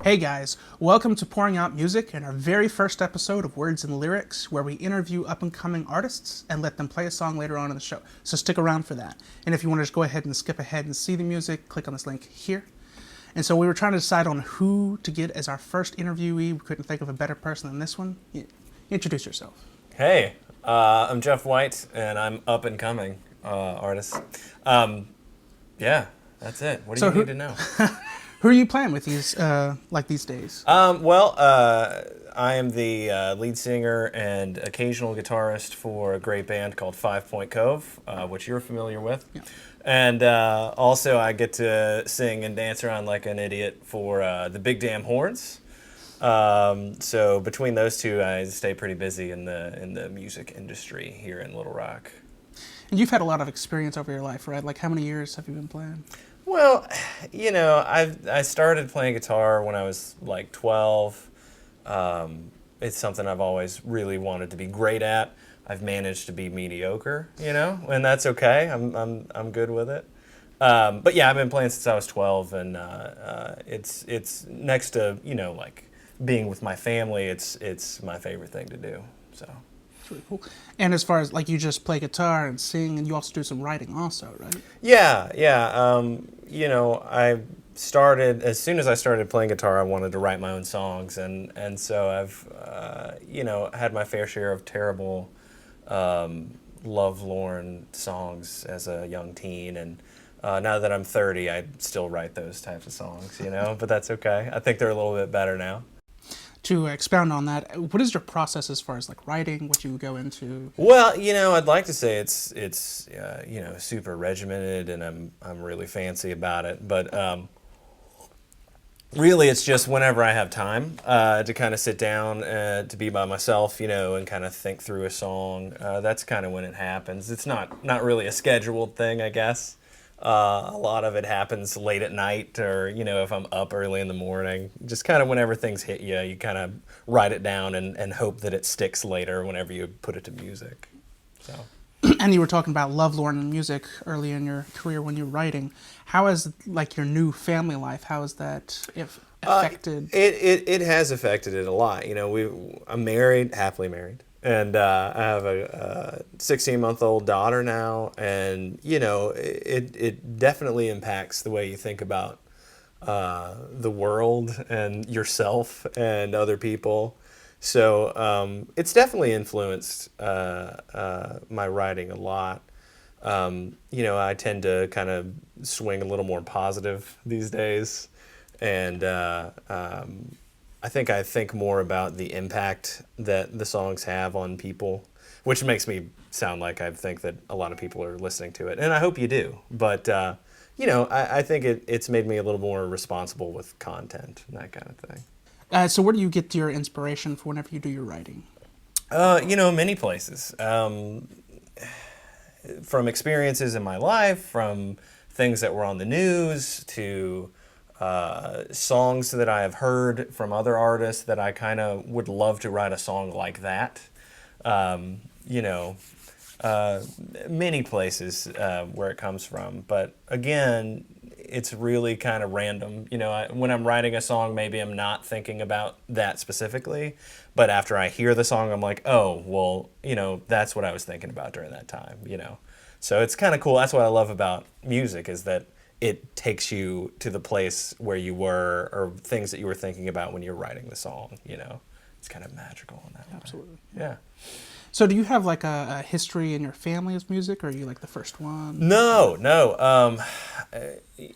Hey guys, welcome to Pouring Out Music and our very first episode of Words and Lyrics, where we interview up-and-coming artists and let them play a song later on in the show. So stick around for that. And if you want to just go ahead and skip ahead and see the music, click on this link here. And so we were trying to decide on who to get as our first interviewee. We couldn't think of a better person than this one. Introduce yourself. Hey, I'm Jeff White, and I'm up-and-coming artist. Yeah, that's it. What do you need to know? Who are you playing with these days? I am the lead singer and occasional guitarist for a great band called 5 Point Cove, which you're familiar with. Yeah. And also I get to sing and dance around like an idiot for the Big Damn Horns. So between those two, I stay pretty busy in the music industry here in Little Rock. And you've had a lot of experience over your life, right? Like, how many years have you been playing? Well, you know, I started playing guitar when I was like 12. It's something I've always really wanted to be great at. I've managed to be mediocre, you know, and that's okay. I'm good with it. But yeah, I've been playing since I was 12, and it's next to, you know, like being with my family. It's my favorite thing to do. So. Really cool. And as far as, like, you just play guitar and sing, and you also do some writing also, right? Yeah. You know, I started, as soon as I started playing guitar, I wanted to write my own songs, and so I've, you know, had my fair share of terrible, lovelorn songs as a young teen, and now that I'm 30, I still write those types of songs, you know, but that's okay. I think they're a little bit better now. To expound on that, what is your process as far as like writing, what you go into? Well, you know, I'd like to say it's you know, super regimented, and I'm really fancy about it, but really it's just whenever I have time to kind of sit down to be by myself, you know, and kind of think through a song. That's kind of when it happens. It's not really a scheduled thing, I guess. A lot of it happens late at night, or, you know, if I'm up early in the morning. Just kind of whenever things hit you, you kind of write it down and hope that it sticks later whenever you put it to music. So. And you were talking about lovelorn music early in your career when you were writing. How has, like, your new family life, how has that affected? It has affected it a lot. You know, I'm married, happily married. And I have a 16-month-old daughter now, and, you know, it definitely impacts the way you think about the world and yourself and other people. So it's definitely influenced my writing a lot. You know, I tend to kind of swing a little more positive these days, and I think more about the impact that the songs have on people, which makes me sound like I think that a lot of people are listening to it, and I hope you do. But you know, I think it's made me a little more responsible with content and that kind of thing. So where do you get your inspiration for whenever you do your writing? You know, many places. From experiences in my life, from things that were on the news, to songs that I have heard from other artists that I kind of would love to write a song like that. You know, many places where it comes from. But again, it's really kind of random. You know, when I'm writing a song, maybe I'm not thinking about that specifically. But after I hear the song, I'm like, oh, well, you know, that's what I was thinking about during that time, you know. So it's kind of cool. That's what I love about music, is that it takes you to the place where you were, or things that you were thinking about when you were writing the song, you know. It's kind of magical in that way. Absolutely. Yeah. So do you have like a history in your family of music, or are you like the first one? No.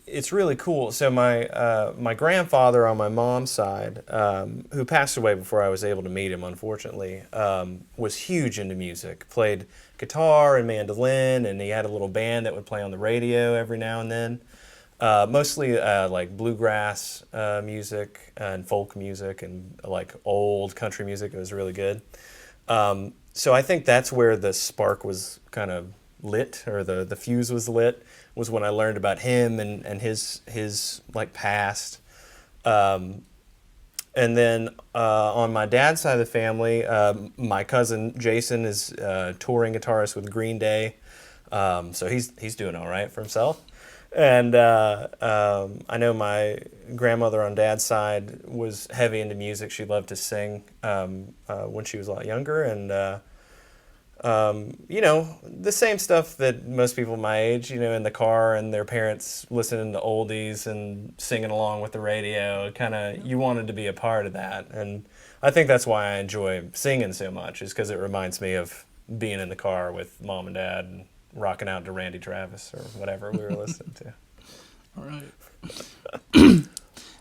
It's really cool. So my grandfather on my mom's side, who passed away before I was able to meet him, unfortunately, was huge into music. Played guitar and mandolin, and he had a little band that would play on the radio every now and then. Mostly like bluegrass music and folk music and like old country music. It was really good. So I think that's where the spark was kind of lit, or the fuse was lit, was when I learned about him and his like past. And then on my dad's side of the family, my cousin Jason is a touring guitarist with Green Day. So he's doing all right for himself. And I know my grandmother on dad's side was heavy into music. She loved to sing when she was a lot younger. And, you know, the same stuff that most people my age, you know, in the car and their parents listening to oldies and singing along with the radio, kind of, you wanted to be a part of that. And I think that's why I enjoy singing so much, is because it reminds me of being in the car with mom and dad and rocking out to Randy Travis or whatever we were listening to. All right.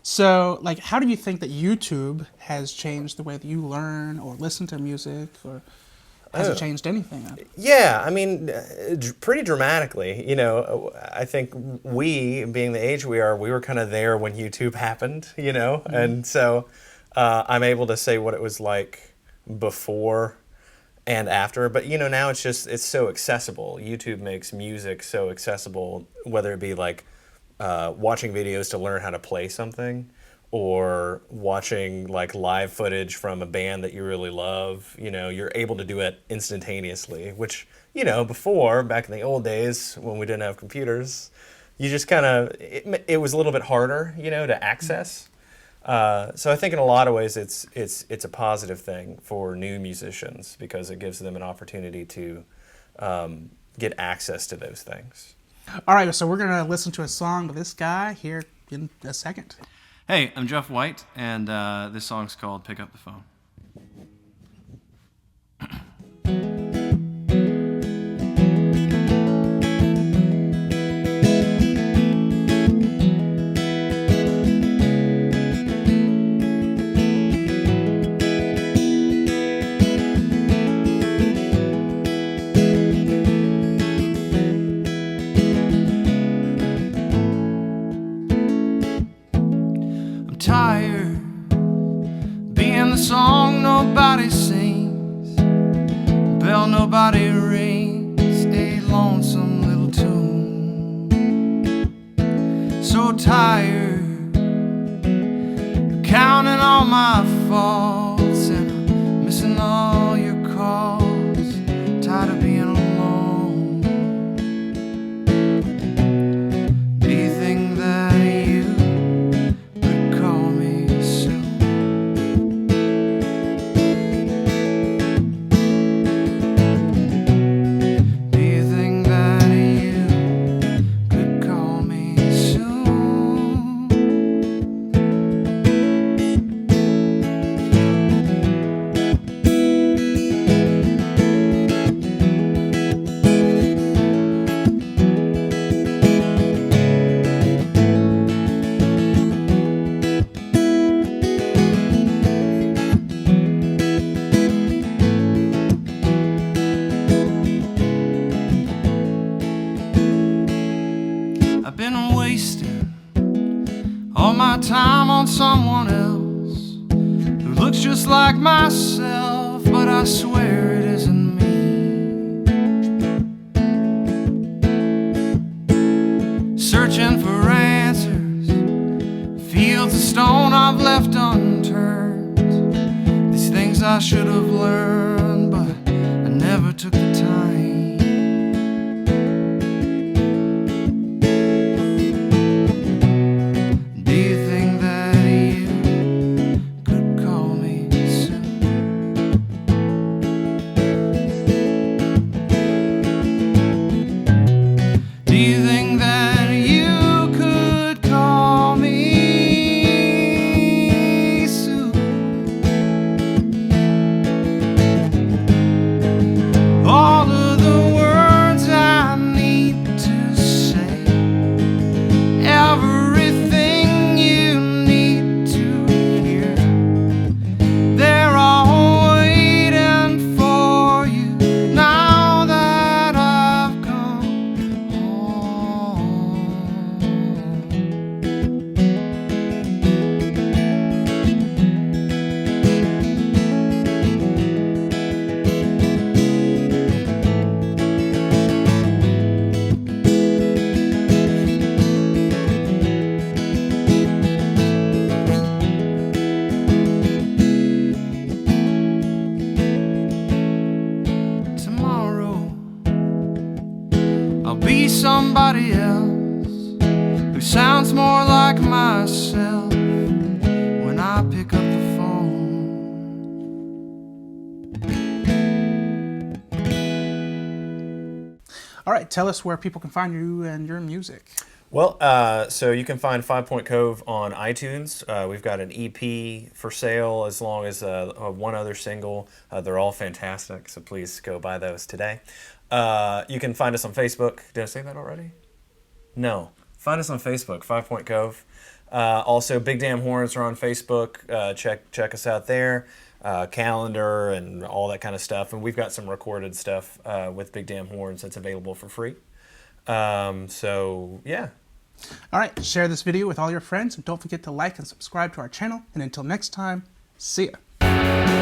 So, like, how do you think that YouTube has changed the way that you learn or listen to music, or has it changed anything? Yeah, I mean, pretty dramatically. You know, I think we, being the age we are, we were kind of there when YouTube happened, you know, and so I'm able to say what it was like before and after. But, you know, now it's so accessible. YouTube makes music so accessible, whether it be like watching videos to learn how to play something, or watching like live footage from a band that you really love. You know, you're able to do it instantaneously, which, you know, before, back in the old days when we didn't have computers, you just kind of, it was a little bit harder, you know, to access. So I think in a lot of ways it's a positive thing for new musicians, because it gives them an opportunity to get access to those things. All right, so we're going to listen to a song by this guy here in a second. Hey, I'm Jeff White, and this song's called Pick Up the Phone. Tired being the song nobody sings, bell nobody rings, a lonesome little tune. So tired counting all my faults and missing all your calls, tired of being alone. Do you think that you call me soon? Do you think that you could call me soon? I've been wasting all my time on someone else who looks just like myself, but I swear it isn't me. Searching for answers, fields of stone I've left unturned. These things I should have learned, but I never took the time. Do you think that you could call me soon? sounds more like myself when I pick up the phone. All right, tell us where people can find you and your music. Well, so you can find 5 Point Cove on iTunes. We've got an EP for sale as long as one other single. They're all fantastic, so please go buy those today. You can find us on Facebook. Did I say that already? No. Find us on Facebook, 5 Point Cove. Also, Big Damn Horns are on Facebook. Check us out there. Calendar and all that kind of stuff. And we've got some recorded stuff with Big Damn Horns that's available for free. So, yeah. All right, share this video with all your friends, and don't forget to like and subscribe to our channel. And until next time, see ya.